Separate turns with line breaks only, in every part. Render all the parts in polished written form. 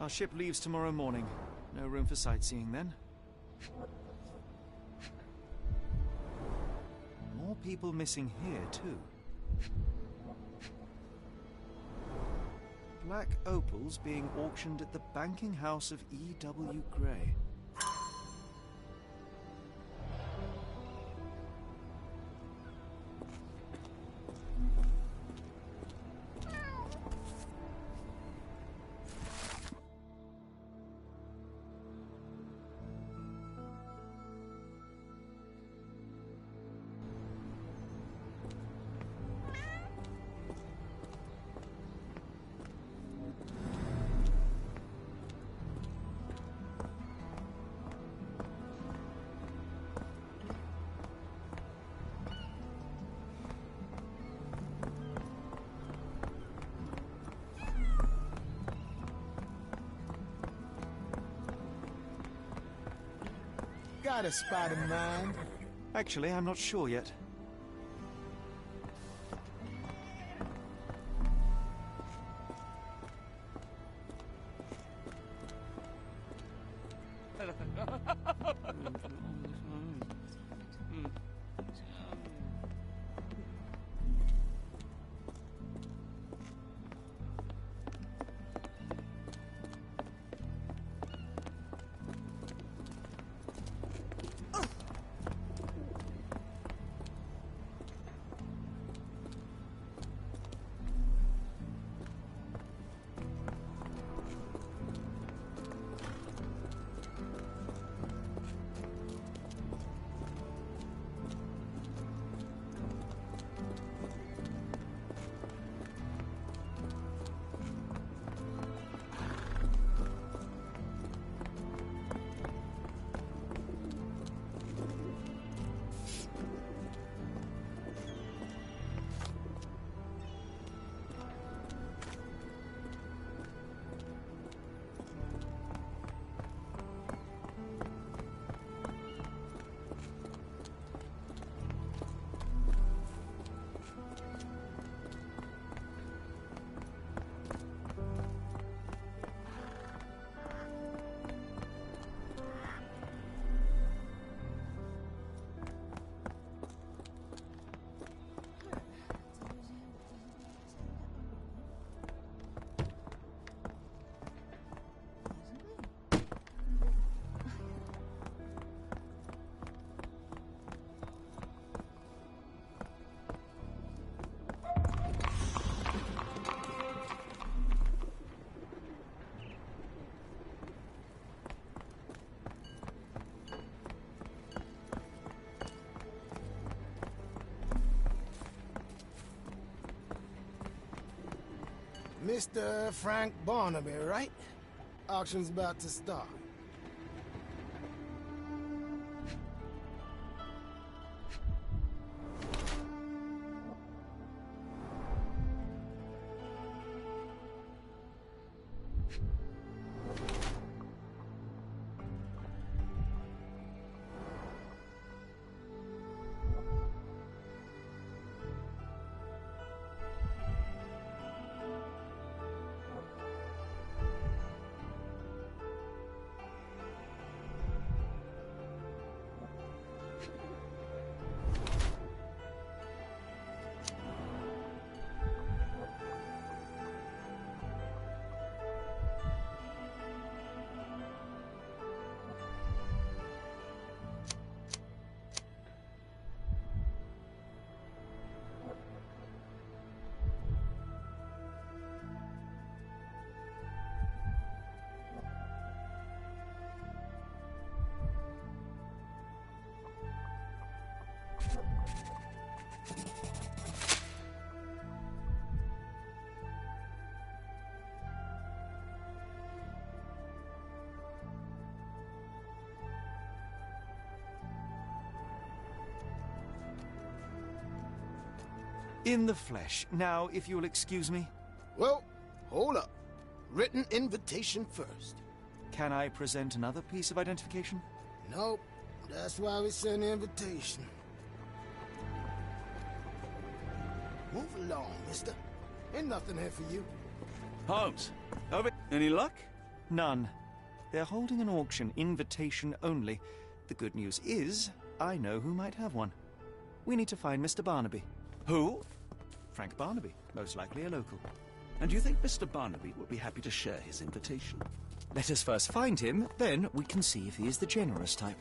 Our ship leaves tomorrow morning. No room for sightseeing then. More people missing here, too. Black opals being auctioned at the banking house of E.W. Gray.
Got a spot in mind?
Actually, I'm not sure yet.
Mr. Frank Barnaby, right? Auction's about to start.
In the flesh. Now, if you'll excuse me.
Well, hold up. Written invitation first.
Can I present another piece of identification?
Nope. That's why we send the invitation. Move along, mister. Ain't nothing here for you.
Holmes, over. Any luck?
None. They're holding an auction, invitation only. The good news is, I know who might have one. We need to find Mr. Barnaby.
Who?
Frank Barnaby, most likely a local.
And you think Mr. Barnaby will be happy to share his invitation?
Let us first find him, then we can see if he is the generous type.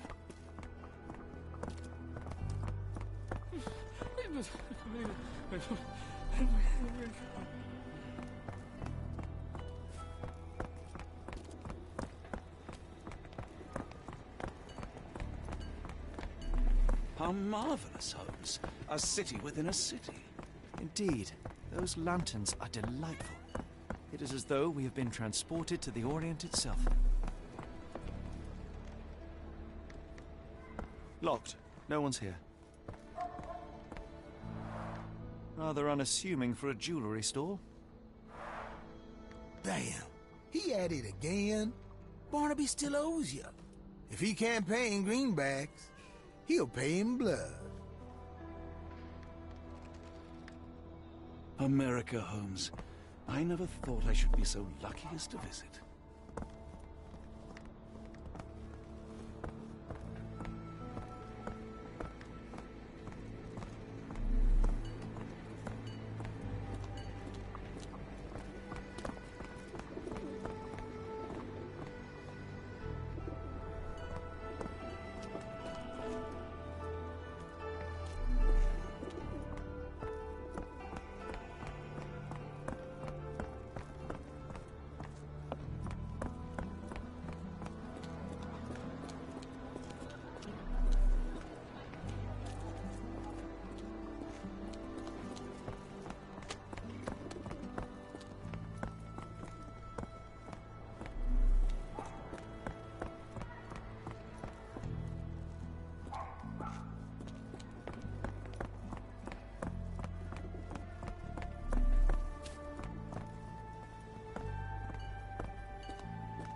How marvelous, Holmes. A city within a city.
Indeed, those lanterns are delightful. It is as though we have been transported to the Orient itself. Locked. No one's here. Rather unassuming for a jewelry store.
Damn, he at it again. Barnaby still owes you. If he can't pay in greenbacks, he'll pay in blood.
America, Holmes. I never thought I should be so lucky as to visit.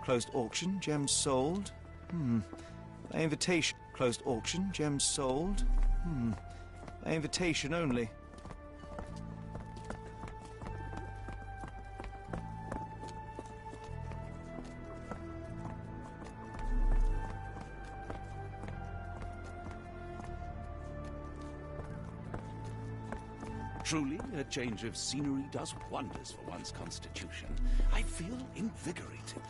Closed auction, gems sold. By invitation. Closed auction, gems sold. By invitation only.
Truly, a change of scenery does wonders for one's constitution. I feel invigorated.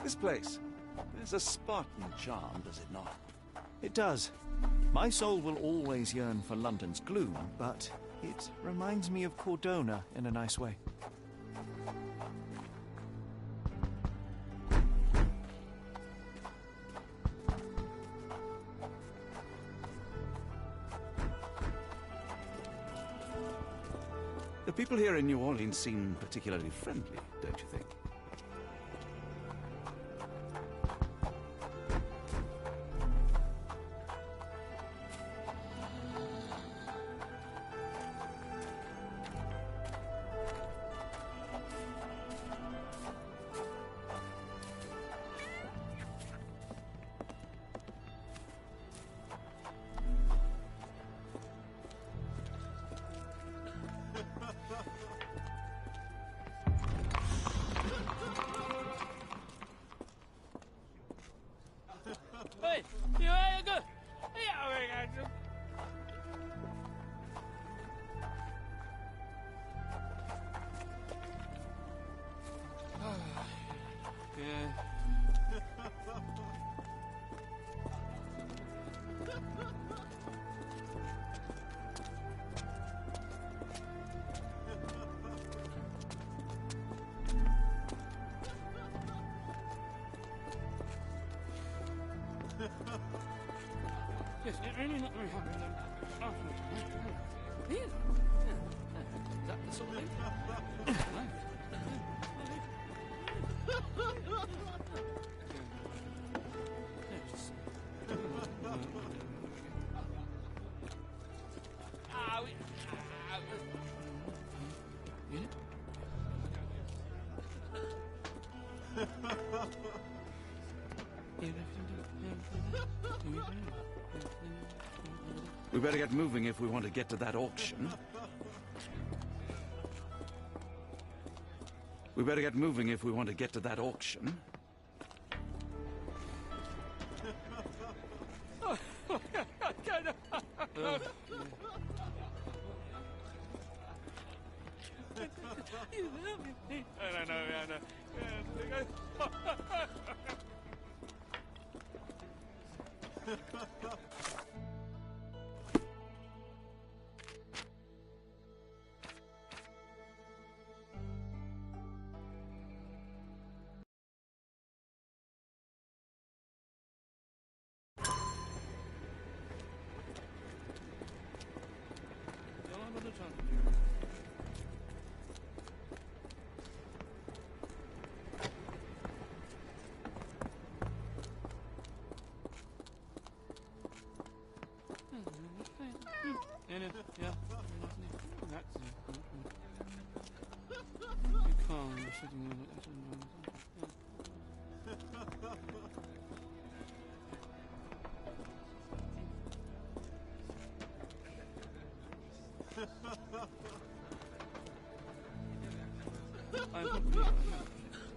This place, there's a Spartan charm, does it not?
It does. My soul will always yearn for London's gloom, but it reminds me of Cordona in a nice way.
The people here in New Orleans seem particularly friendly, don't you think?
Yes, really not very happy. Is that the sort of thing?
We better get moving if we want to get to that auction. We better get moving if we want to get to that auction.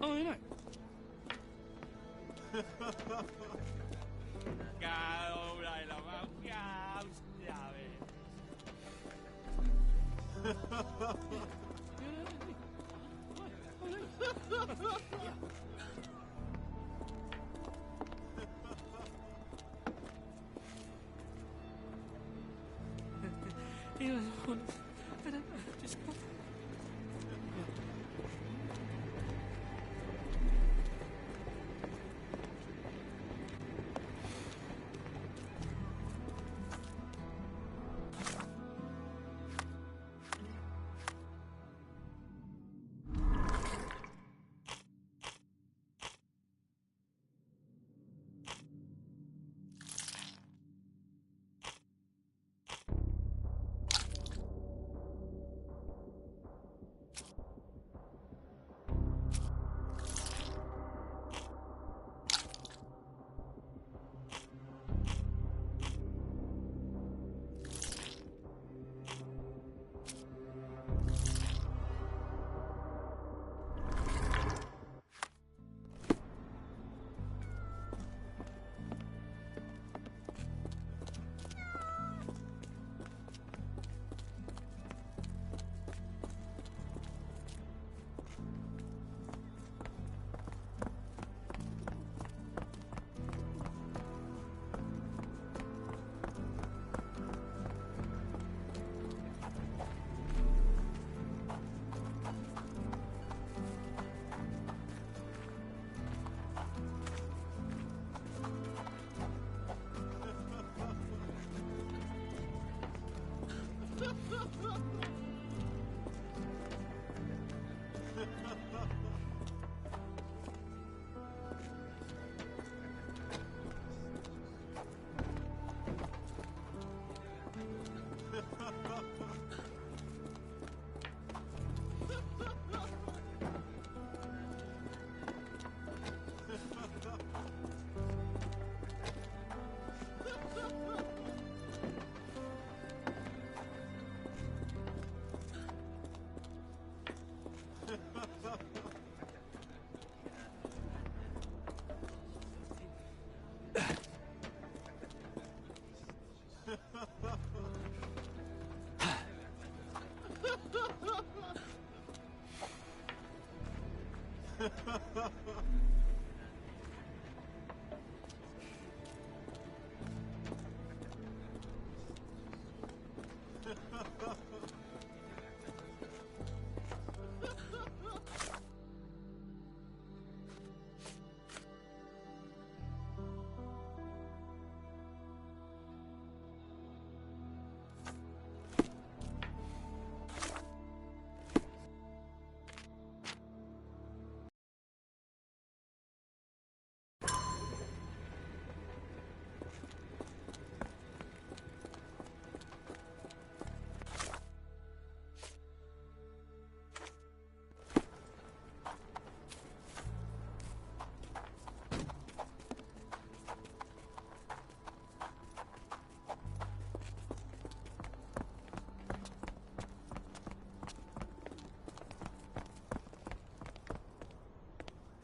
Oh, you know.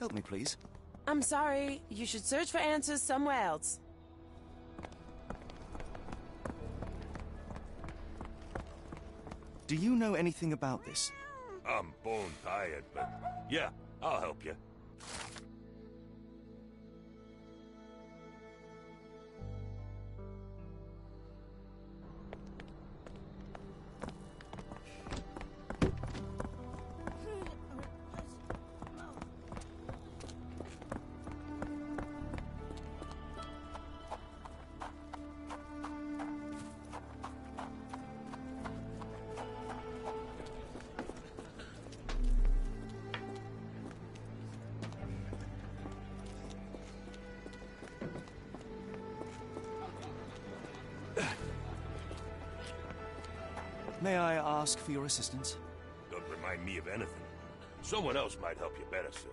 Help me, please.
I'm sorry. You should search for answers somewhere else.
Do you know anything about this?
I'm bone tired, but yeah, I'll help you.
May I ask for your assistance?
Don't remind me of anything. Someone else might help you better, sir.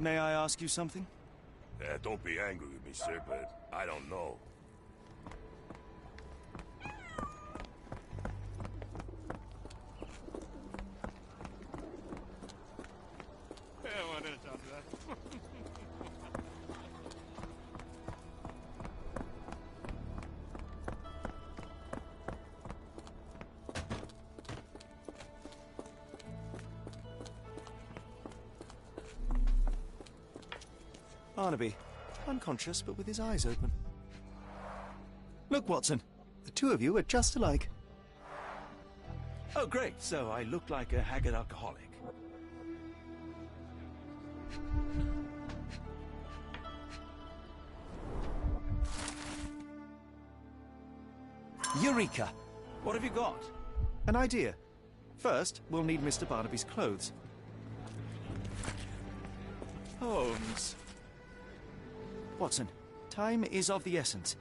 May I ask you something?
Don't be angry with me, sir, but I don't know.
Yeah, why didn't I tell you that?
Barnaby, unconscious but with his eyes open. Look, Watson, the two of you are just alike.
Oh, great. So I look like a haggard alcoholic.
Eureka!
What have you got?
An idea. First, we'll need Mr. Barnaby's clothes.
Holmes.
Watson, time is of the essence.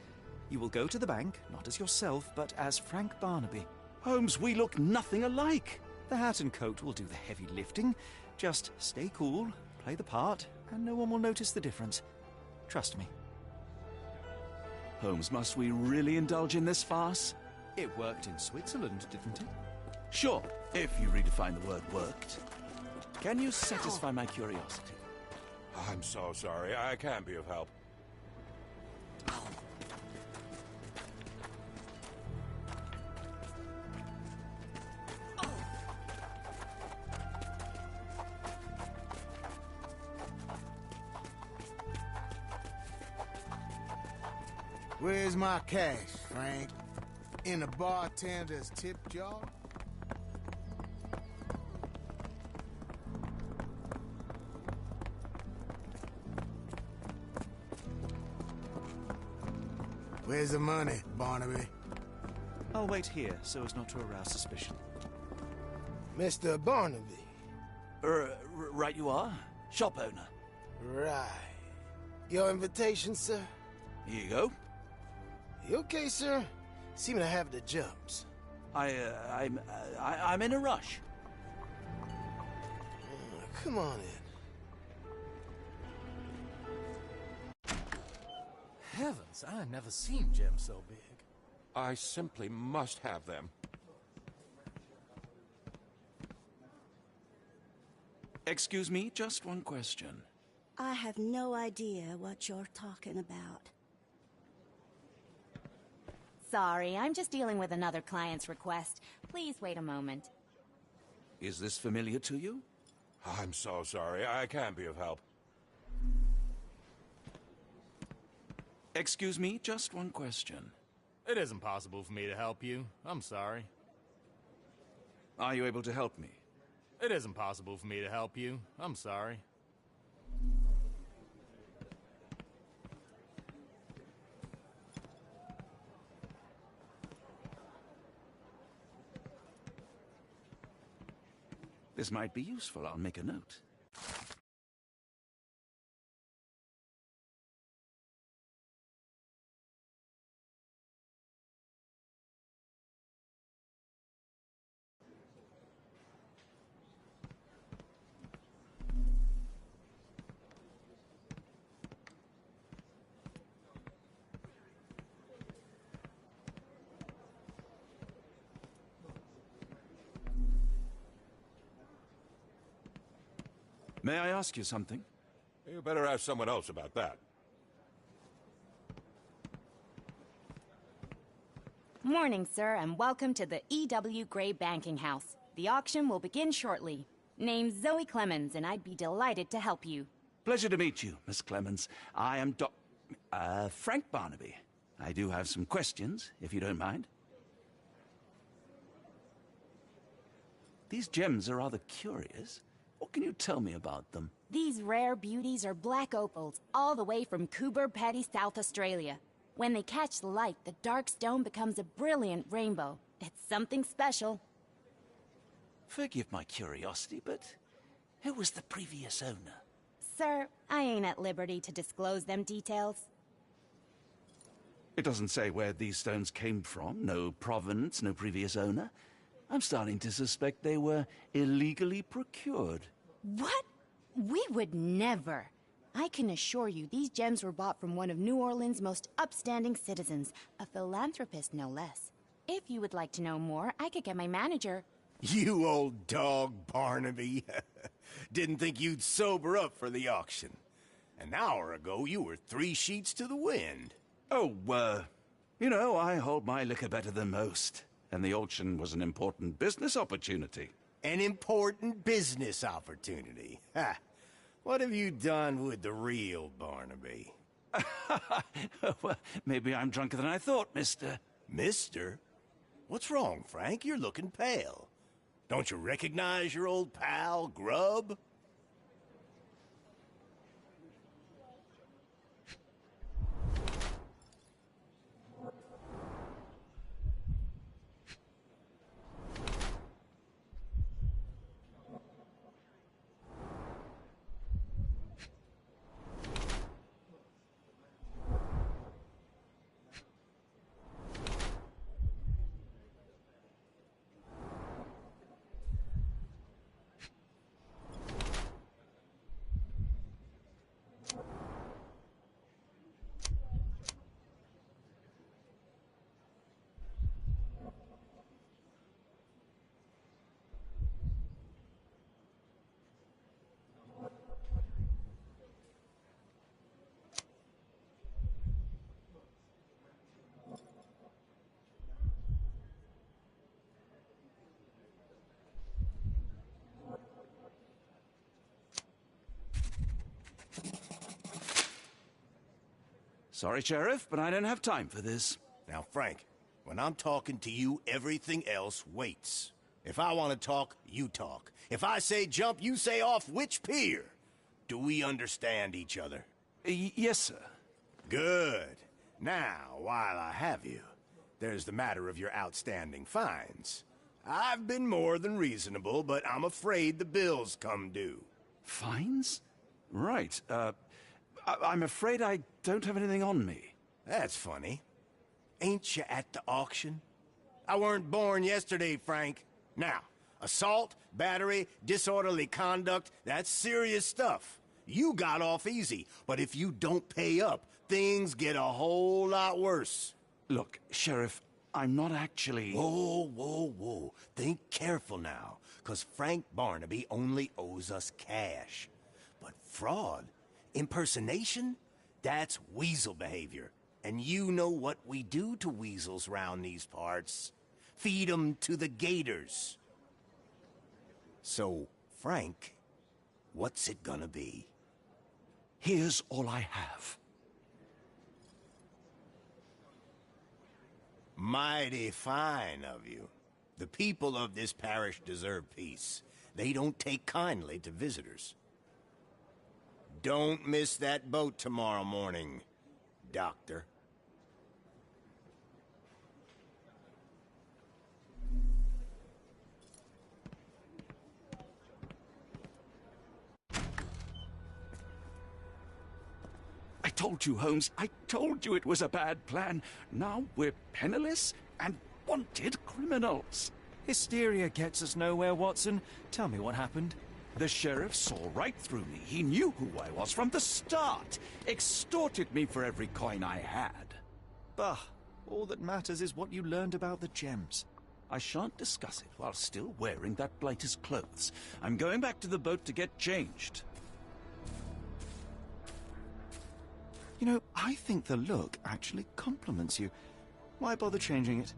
You will go to the bank, not as yourself, but as Frank Barnaby.
Holmes, we look nothing alike.
The hat and coat will do the heavy lifting. Just stay cool, play the part, and no one will notice the difference. Trust me.
Holmes, must we really indulge in this farce?
It worked in Switzerland, didn't it?
Sure, if you redefine the word worked. Can you satisfy my curiosity?
I'm so sorry. I can't be of help.
Where's my cash, Frank? In the bartender's tip jar? Where's the money, Barnaby?
I'll wait here so as not to arouse suspicion.
Mr. Barnaby.
Right you are. Shop owner.
Right. Your invitation, sir?
Here you go.
You okay, sir? Seem to have the jumps.
I'm in a rush.
Come on in.
Heavens, I never seen gems so big.
I simply must have them.
Excuse me, just one question.
I have no idea what you're talking about. Sorry, I'm just dealing with another client's request. Please wait a moment.
Is this familiar to you?
I'm so sorry. I can't be of help.
Excuse me, just one question.
It isn't possible for me to help you. I'm sorry.
Are you able to help me?
It isn't possible for me to help you. I'm sorry.
This might be useful. I'll make a note. May I ask you something?
You better ask someone else about that.
Morning, sir, and welcome to the E.W. Gray Banking House. The auction will begin shortly. Name's Zoe Clemens, and I'd be delighted to help you.
Pleasure to meet you, Miss Clemens. I am Frank Barnaby. I do have some questions, if you don't mind. These gems are rather curious. What can you tell me about them?
These rare beauties are black opals, all the way from Coober Pedy, South Australia. When they catch the light, the dark stone becomes a brilliant rainbow. It's something special.
Forgive my curiosity, but who was the previous owner?
Sir, I ain't at liberty to disclose them details.
It doesn't say where these stones came from, no provenance, no previous owner. I'm starting to suspect they were illegally procured.
What? We would never. I can assure you these gems were bought from one of New Orleans' most upstanding citizens, a philanthropist no less. If you would like to know more, I could get my manager.
You old dog, Barnaby. Didn't think you'd sober up for the auction. An hour ago, you were 3 sheets to the wind.
Oh, you know, I hold my liquor better than most. And the auction was an important business opportunity.
An important business opportunity. Ha! What have you done with the real Barnaby?
Well, maybe I'm drunker than I thought, mister.
Mister? What's wrong, Frank? You're looking pale. Don't you recognize your old pal, Grub?
Sorry, Sheriff, but I don't have time for this.
Now, Frank, when I'm talking to you, everything else waits. If I want to talk, you talk. If I say jump, you say off which pier. Do we understand each other?
Yes, sir.
Good. Now, while I have you, there's the matter of your outstanding fines. I've been more than reasonable, but I'm afraid the bills come due.
Fines? Right, I'm afraid I don't have anything on me.
That's funny. Ain't you at the auction? I weren't born yesterday, Frank. Now, assault, battery, disorderly conduct, that's serious stuff. You got off easy, but if you don't pay up, things get a whole lot worse.
Look, Sheriff, I'm not actually...
Whoa. Think careful now, 'cause Frank Barnaby only owes us cash. But fraud, impersonation, that's weasel behavior. And you know what we do to weasels round these parts. Feed 'em to the gators. So, Frank, what's it gonna be?
Here's all I have.
Mighty fine of you. The people of this parish deserve peace. They don't take kindly to visitors. Don't miss that boat tomorrow morning, Doctor.
I told you, Holmes. I told you it was a bad plan. Now we're penniless and wanted criminals.
Hysteria gets us nowhere, Watson. Tell me what happened.
The sheriff saw right through me. He knew who I was from the start. Extorted me for every coin I had.
Bah, all that matters is what you learned about the gems.
I shan't discuss it while still wearing that blighter's clothes. I'm going back to the boat to get changed.
You know, I think the look actually compliments you. Why bother changing it?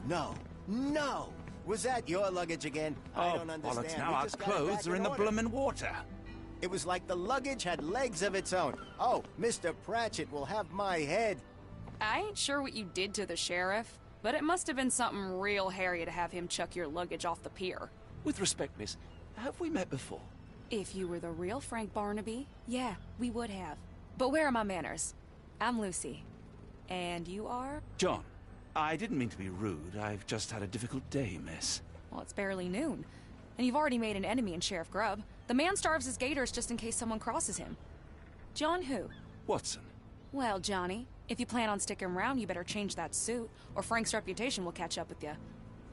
No, no! Was that your luggage again? I don't understand.
Bollocks, now
We
our
just got it
clothes
back
are in the
order.
bloomin' water.
It was like the luggage had legs of its own. Oh, Mr. Pratchett will have my head.
I ain't sure what you did to the sheriff, but it must have been something real hairy to have him chuck your luggage off the pier.
With respect, miss, have we met before?
If you were the real Frank Barnaby, yeah, we would have. But where are my manners? I'm Lucy. And you are?
John, I didn't mean to be rude. I've just had a difficult day, miss.
Well, it's barely noon. And you've already made an enemy in Sheriff Grubb. The man starves his gators just in case someone crosses him. John who?
Watson.
Well, Johnny, if you plan on sticking around, you better change that suit, or Frank's reputation will catch up with you.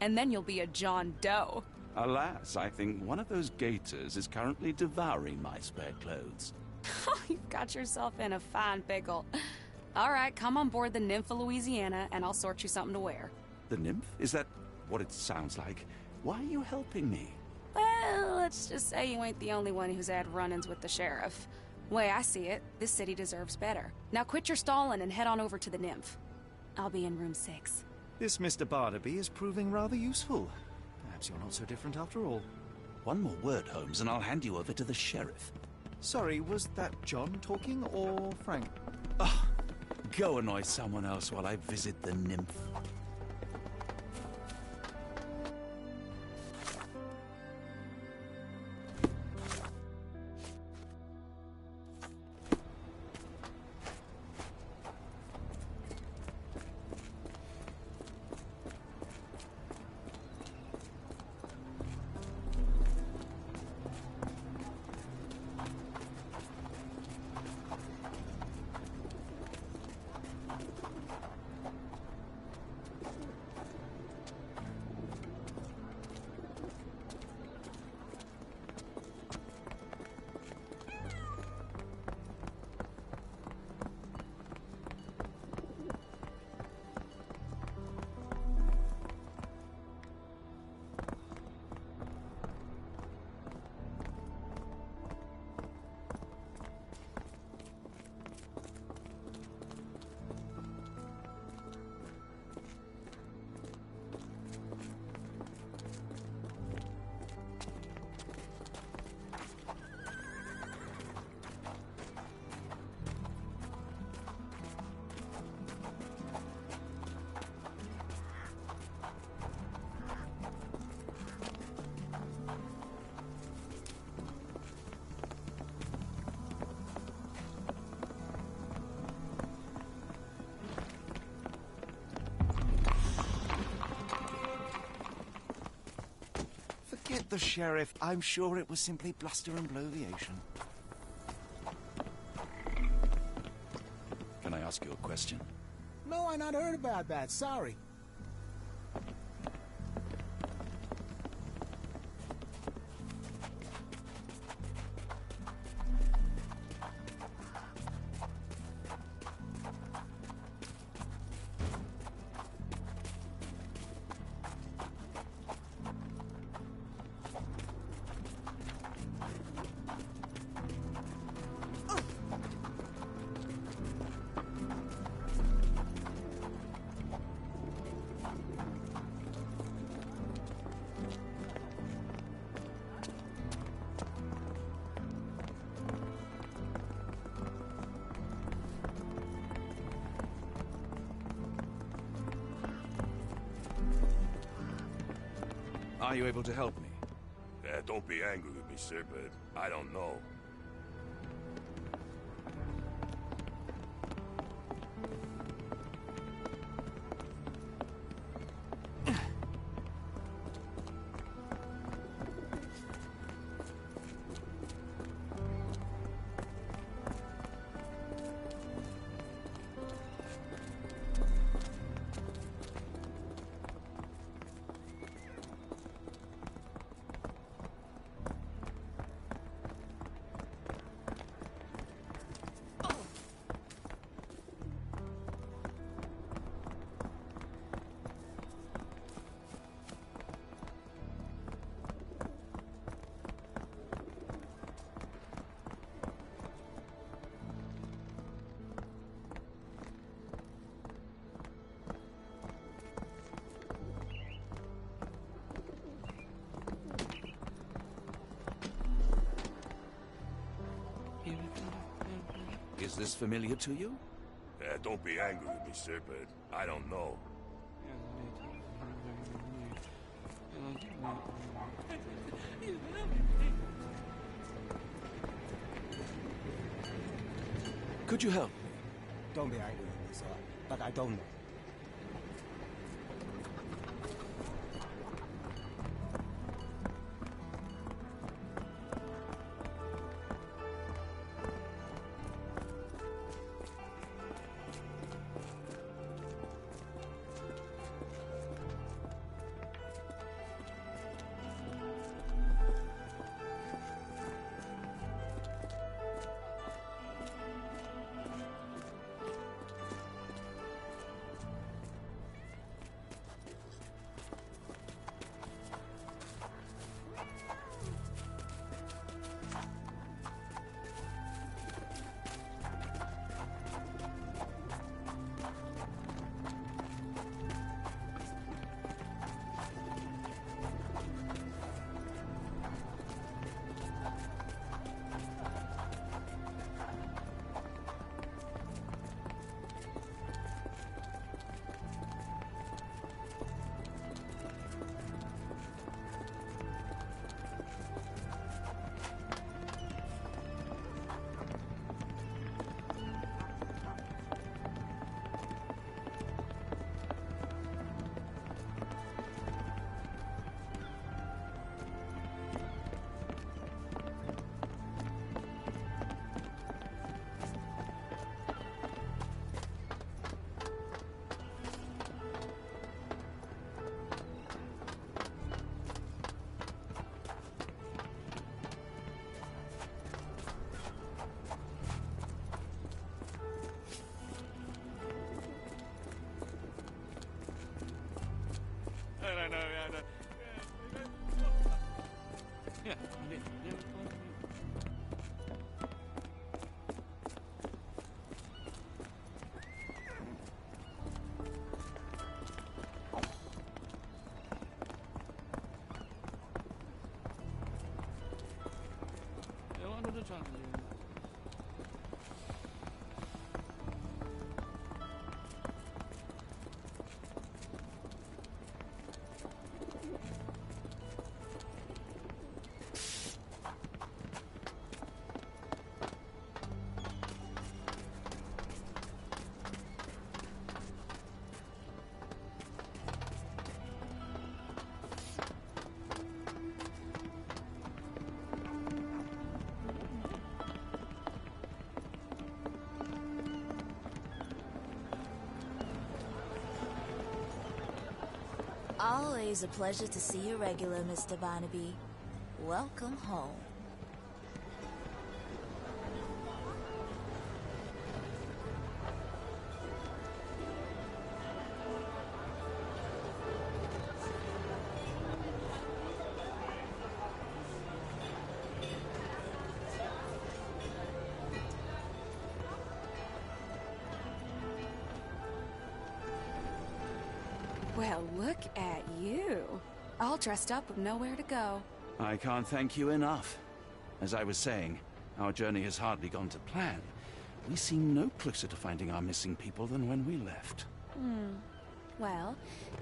And then you'll be a John Doe.
Alas, I think one of those gators is currently devouring my spare clothes.
You've got yourself in a fine pickle. All right, come on board the Nymph of Louisiana, and I'll sort you something to wear.
The nymph? Is that what it sounds like? Why are you helping me?
Well, let's just say you ain't the only one who's had run-ins with the sheriff. Way I see it, this city deserves better. Now quit your stalling and head on over to the Nymph. I'll be in room 6.
This Mr. Barnaby is proving rather useful. Perhaps you're not so different after all.
One more word, Holmes, and I'll hand you over to the sheriff.
Sorry, was that John talking or Frank?
Oh, go annoy someone else while I visit the nymph.
Forget the sheriff. I'm sure it was simply bluster and bloviation.
Can I ask you a question?
No, I not heard about that. Sorry.
Are you able to help me?
Don't be angry with me, sir, but I don't know.
Is this familiar to you?
Don't be angry with me, sir, but I don't know.
Could you help?
Don't be angry with me, sir, but I don't know.
Always a pleasure to see you regular, Mr. Barnaby. Welcome home.
Well, look at you. All dressed up with nowhere to go.
I can't thank you enough. As I was saying, our journey has hardly gone to plan. We seem no closer to finding our missing people than when we left.
Well,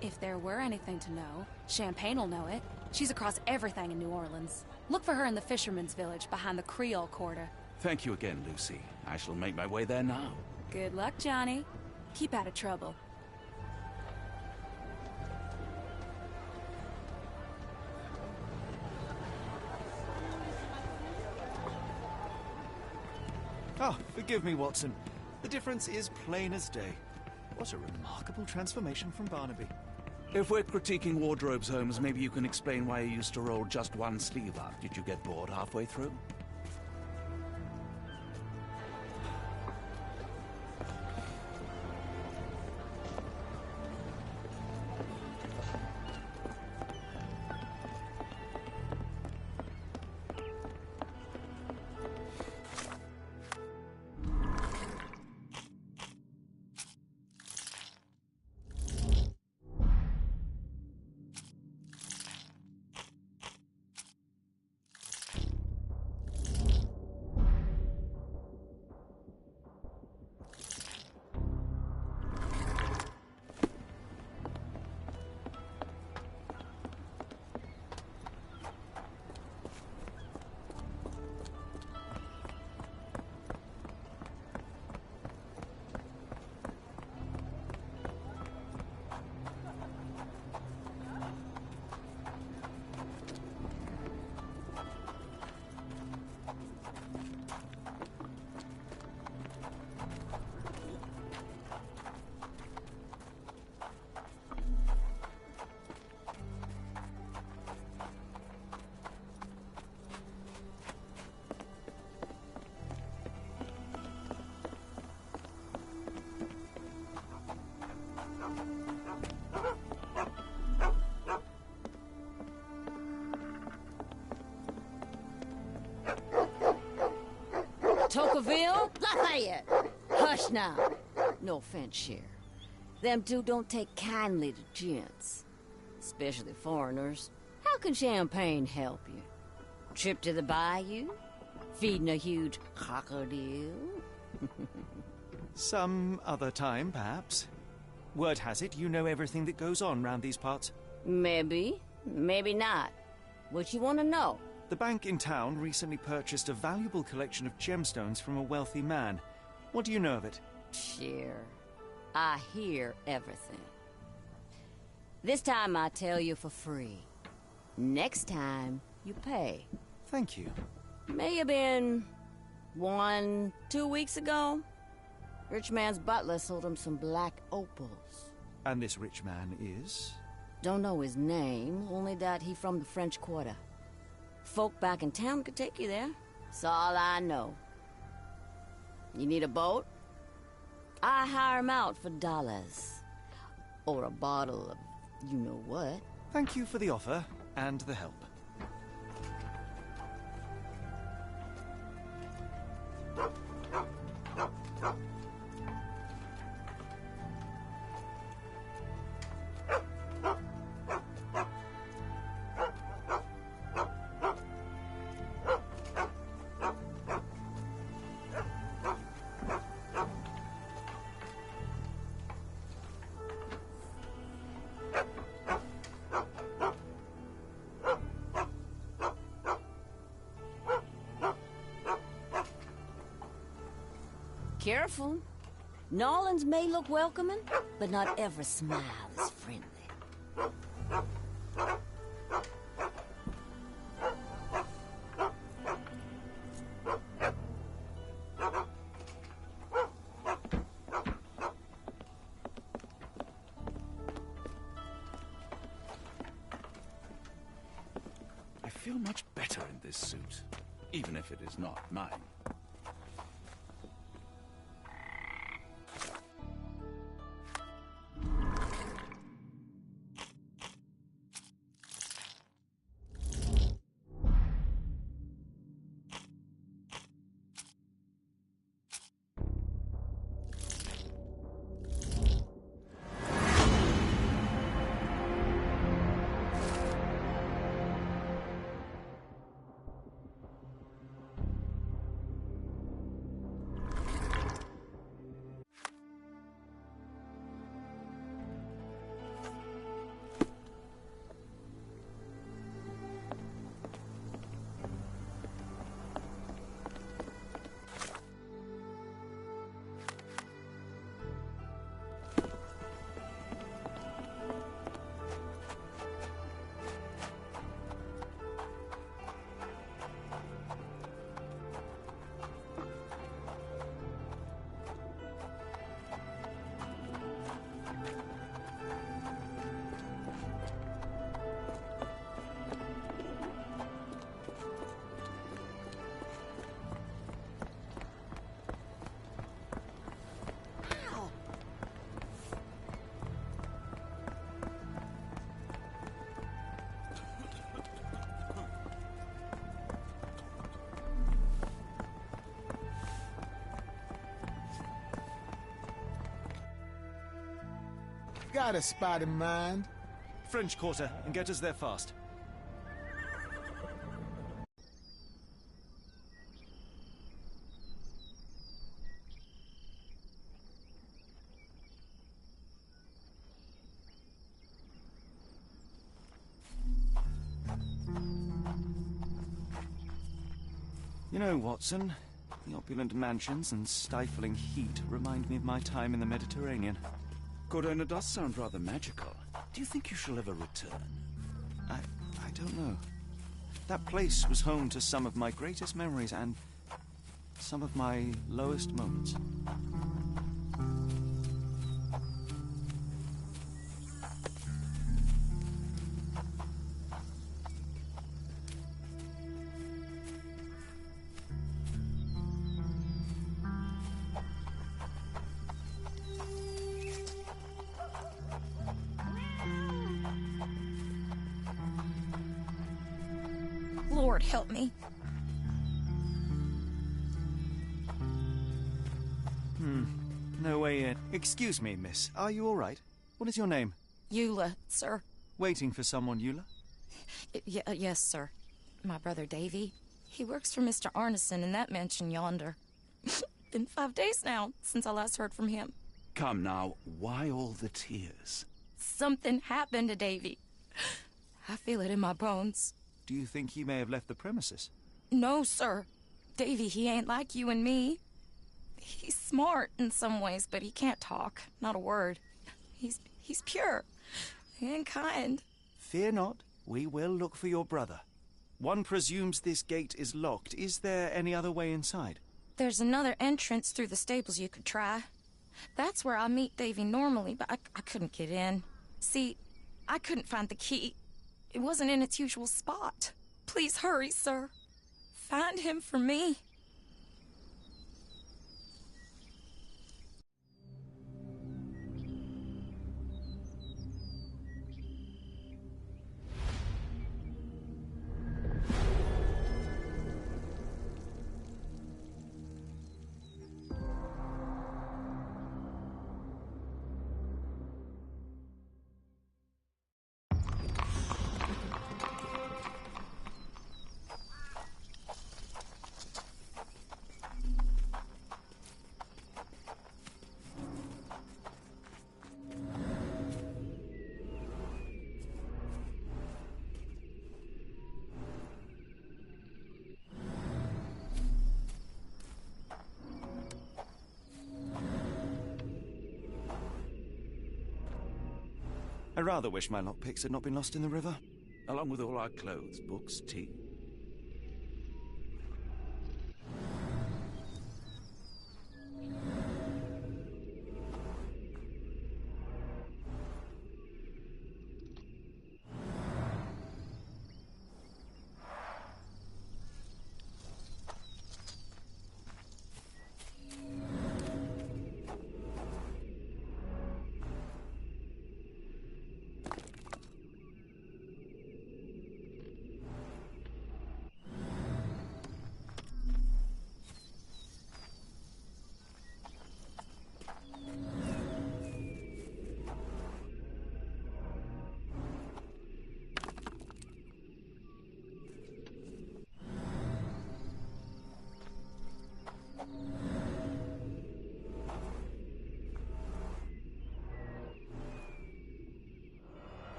if there were anything to know, Champagne will know it. She's across everything in New Orleans. Look for her in the fisherman's village behind the Creole Quarter.
Thank you again, Lucy. I shall make my way there now.
Good luck, Johnny. Keep out of trouble.
Oh, forgive me, Watson. The difference is plain as day. What a remarkable transformation from Barnaby.
If we're critiquing wardrobes, Holmes, maybe you can explain why you used to roll just one sleeve up. Did you get bored halfway through?
Tocqueville? Lafayette! Hush now. No offense, Sheriff. Them two don't take kindly to gents. Especially foreigners. How can Champagne help you? Trip to the bayou? Feeding a huge crocodile?
Some other time, perhaps. Word has it you know everything that goes on round these parts.
Maybe. Maybe not. What you want to know?
The bank in town recently purchased a valuable collection of gemstones from a wealthy man. What do you know of it?
Sure. I hear everything. This time I tell you for free. Next time, you pay.
Thank you.
May have been 1, 2 weeks ago. Rich man's butler sold him some black opals.
And this rich man is?
Don't know his name, only that he from the French Quarter. Folk back in town could take you there. That's all I know. You need a boat? I hire 'em out for dollars. Or a bottle of you-know-what.
Thank you for the offer and the help.
Careful. Nolans may look welcoming, but not every smile is friendly.
feel much better in this suit, even if it is not mine.
Got a spot in mind.
French Quarter, and get us there fast. You know, Watson, the opulent mansions and stifling heat remind me of my time in the Mediterranean.
Cordona does sound rather magical. Do you think you shall ever return?
I don't know. That place was home to some of my greatest memories and some of my lowest moments.
Lord, help me.
No way in. Excuse me, miss. Are you all right? What is your name?
Eula, sir.
Waiting for someone, Eula?
Yes, sir. My brother Davy. He works for Mr. Arneson in that mansion yonder. Been 5 days now since I last heard from him.
Come now, why all the tears?
Something happened to Davy. I feel it in my bones.
Do you think he may have left the premises?
No, sir. Davy, he ain't like you and me. He's smart in some ways, but he can't talk. Not a word. He's pure and kind.
Fear not. We will look for your brother. One presumes this gate is locked. Is there any other way inside?
There's another entrance through the stables you could try. That's where I meet Davy normally, but I couldn't get in. See, I couldn't find the key. It wasn't in its usual spot. Please hurry, sir. Find him for me.
I rather wish my lockpicks had not been lost in the river.
Along with all our clothes, books, tea.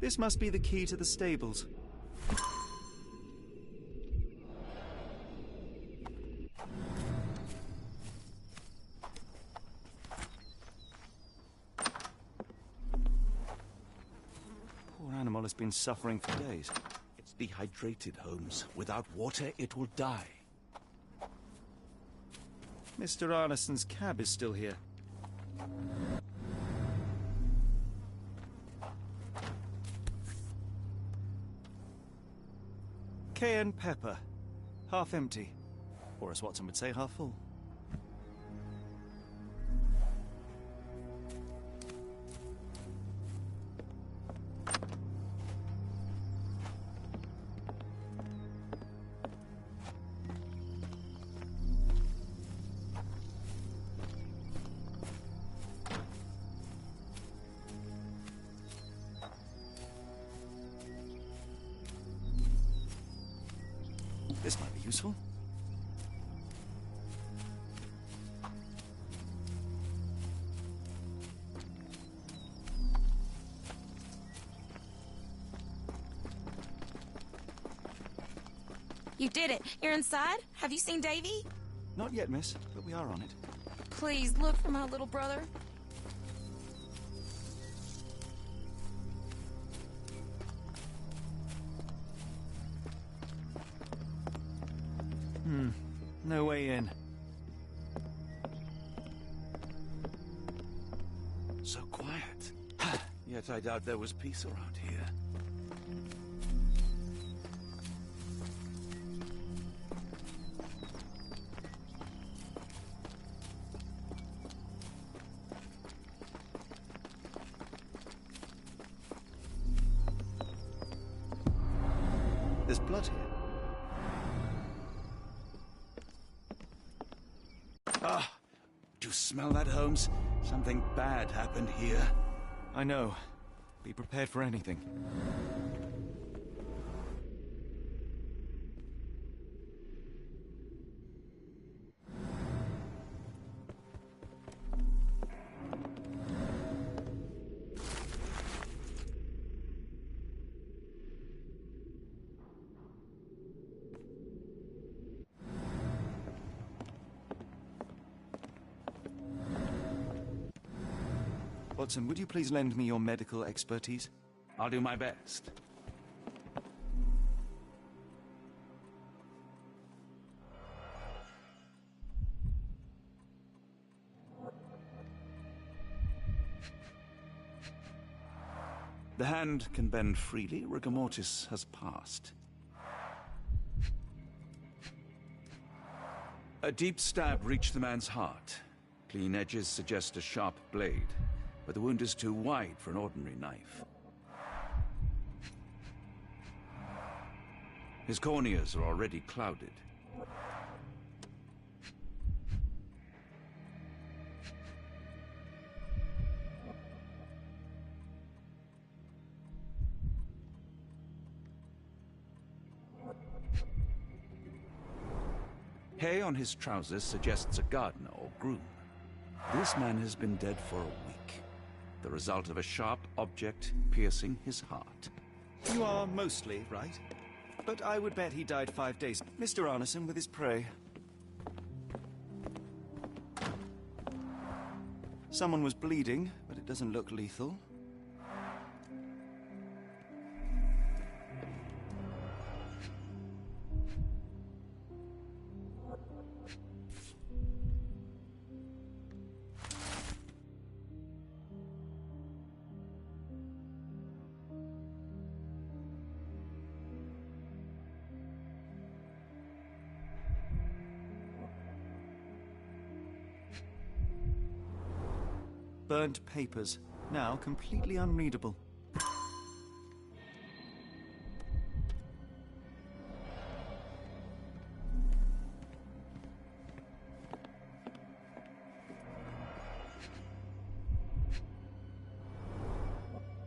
This must be the key to the stables. Poor animal has been suffering for days.
It's dehydrated, Holmes. Without water, it will die.
Mr. Arneson's cab is still here. Cayenne pepper. Half empty. Or as Watson would say, half full. This might be useful.
You did it. You're inside? Have you seen Davy?
Not yet, miss, but we are on it.
Please, look for my little brother.
No way in.
So quiet. Yet I doubt there was peace around here.
There's blood here.
Ah! Do you smell that, Holmes? Something bad happened here.
I know. Be prepared for anything. Watson, would you please lend me your medical expertise?
I'll do my best. The hand can bend freely. Rigor mortis has passed. A deep stab reached the man's heart. Clean edges suggest a sharp blade, but the wound is too wide for an ordinary knife. His corneas are already clouded. Hay on his trousers suggests a gardener or groom. This man has been dead for a week. The result of a sharp object piercing his heart.
You are mostly right. But I would bet he died 5 days. Mr. Arneson with his prey. Someone was bleeding, but it doesn't look lethal. Burnt papers, now completely unreadable.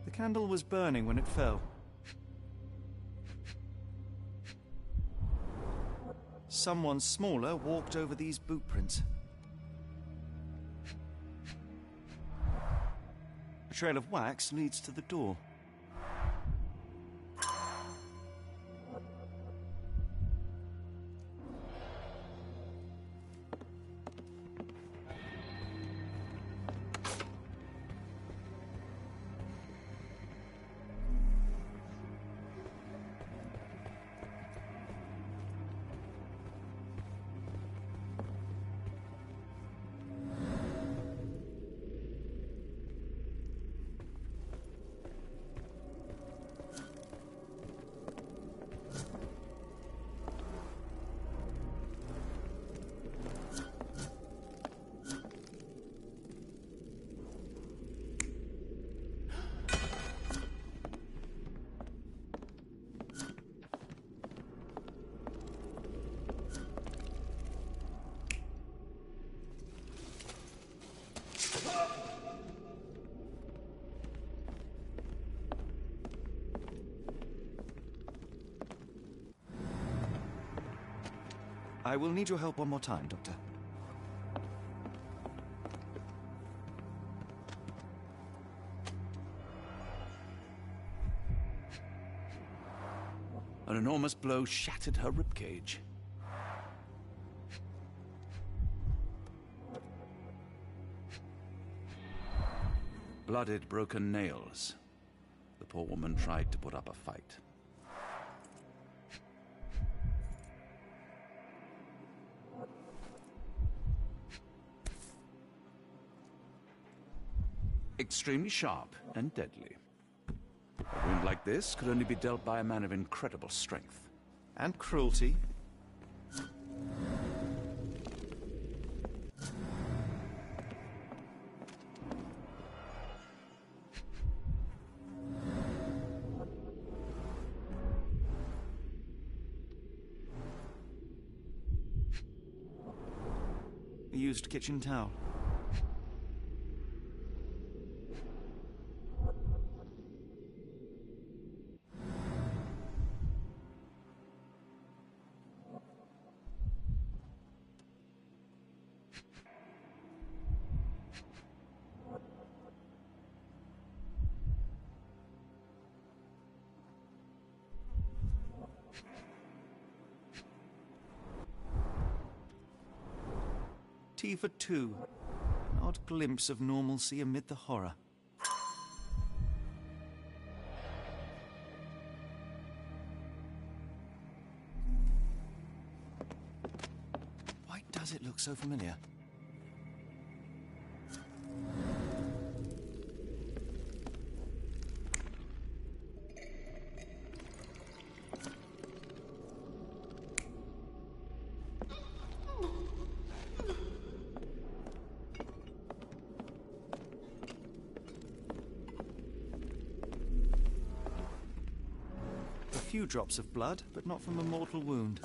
The candle was burning when it fell. Someone smaller walked over these boot prints. A trail of wax leads to the door. I will need your help one more time, Doctor.
An enormous blow shattered her ribcage. Blooded, broken nails. The poor woman tried to put up a fight. Extremely sharp and deadly. A wound like this could only be dealt by a man of incredible strength.
And cruelty. A used kitchen towel. Tea for two. An odd glimpse of normalcy amid the horror. Why does it look so familiar? A few drops of blood, but not from a mortal wound.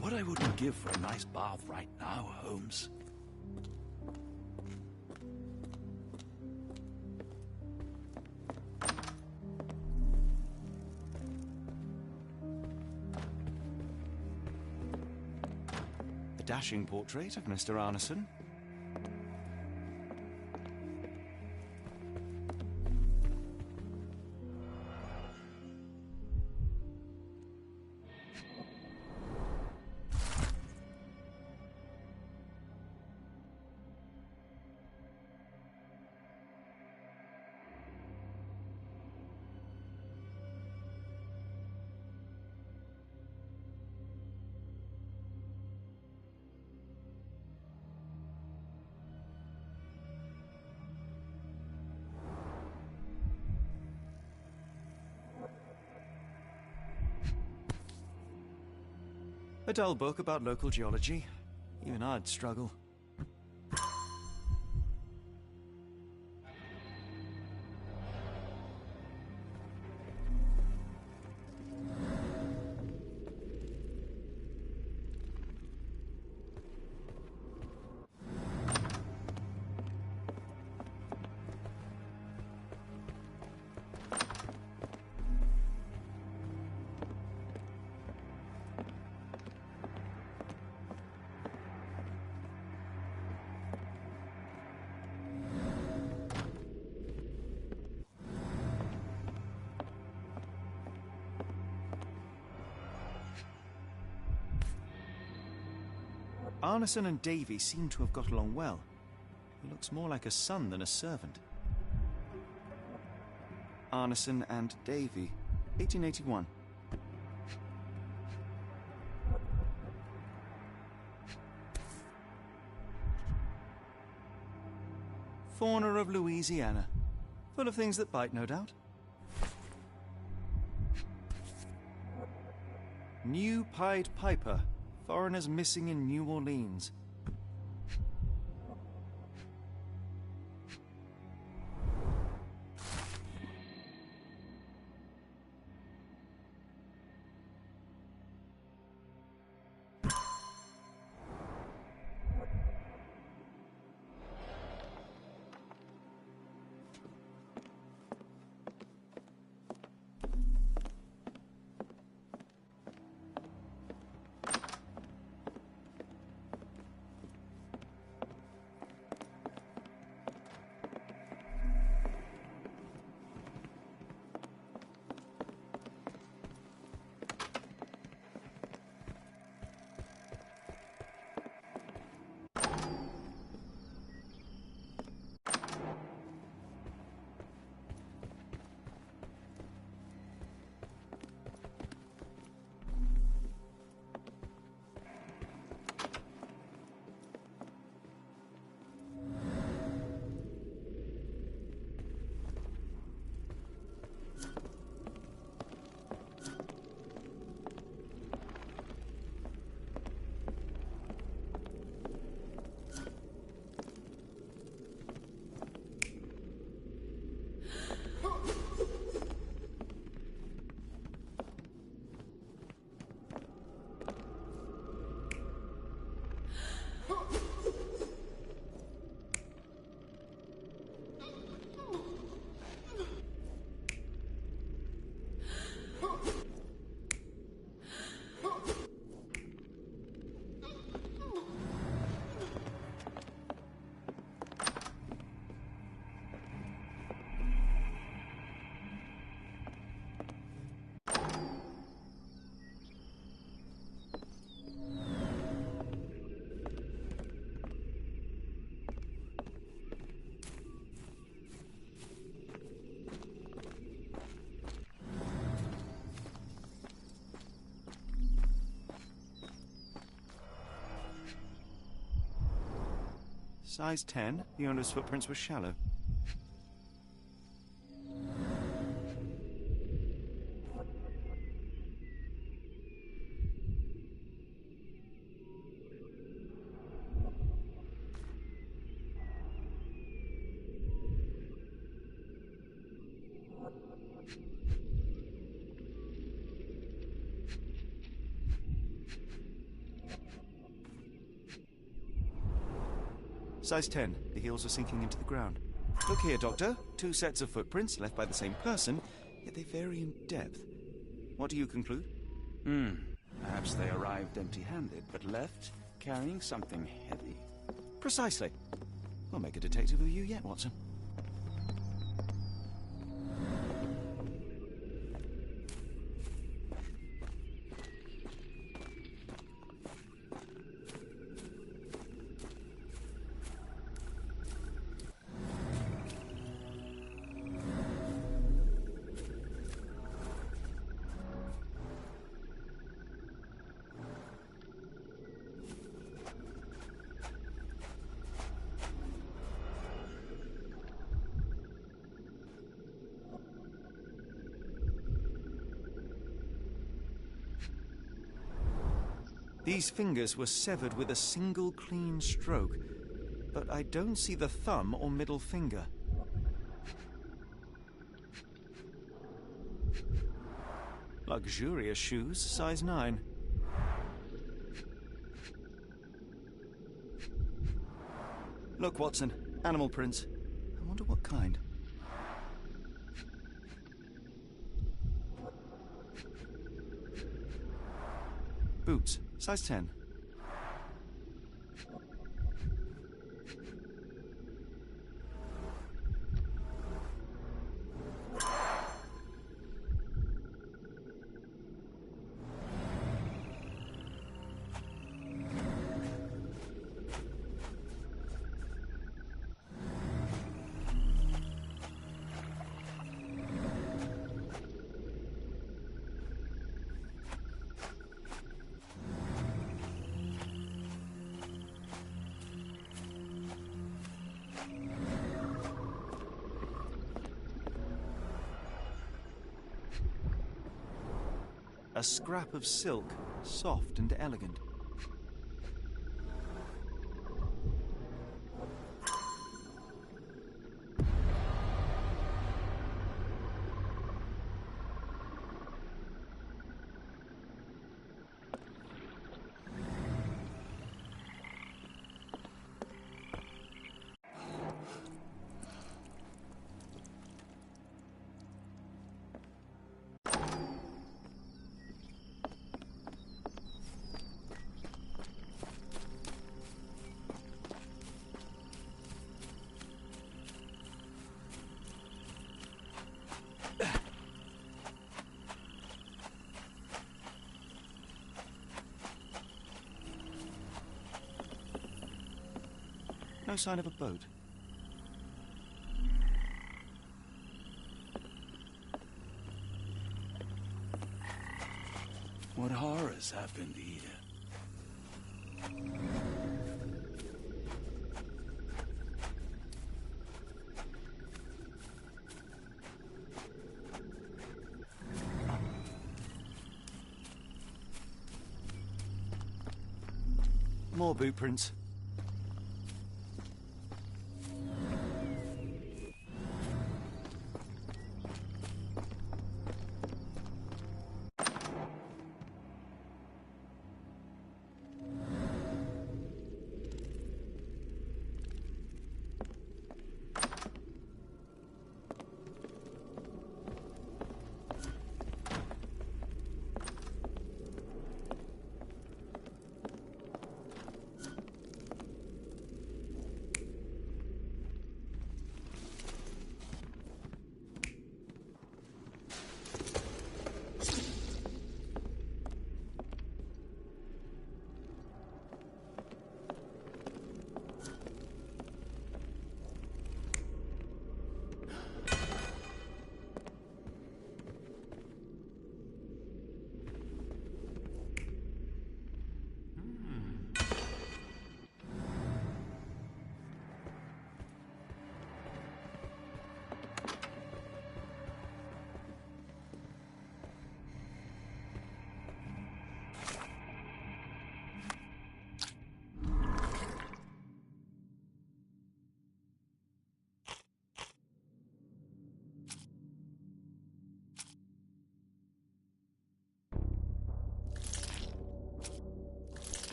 What I wouldn't give for a nice bath right now, Holmes.
A dashing portrait of Mr. Arneson. A dull book about local geology. Even I'd struggle. Arneson and Davy seem to have got along well. He looks more like a son than a servant. Arneson and Davy, 1881. Fauna of Louisiana. Full of things that bite, no doubt. New Pied Piper. Foreigners missing in New Orleans. Size 10, the owner's footprints were shallow. Size 10. The heels are sinking into the ground. Look here, Doctor. 2 sets of footprints left by the same person, yet they vary in depth. What do you conclude?
Perhaps they arrived empty-handed, but left carrying something heavy.
Precisely. We'll make a detective of you yet, Watson. These fingers were severed with a single clean stroke, but I don't see the thumb or middle finger. Luxurious shoes, size 9. Look, Watson, animal prints. I wonder what kind. Boots, size 10. A scrap of silk, soft and elegant. No sign of a boat.
What horrors happened here?
More boot prints.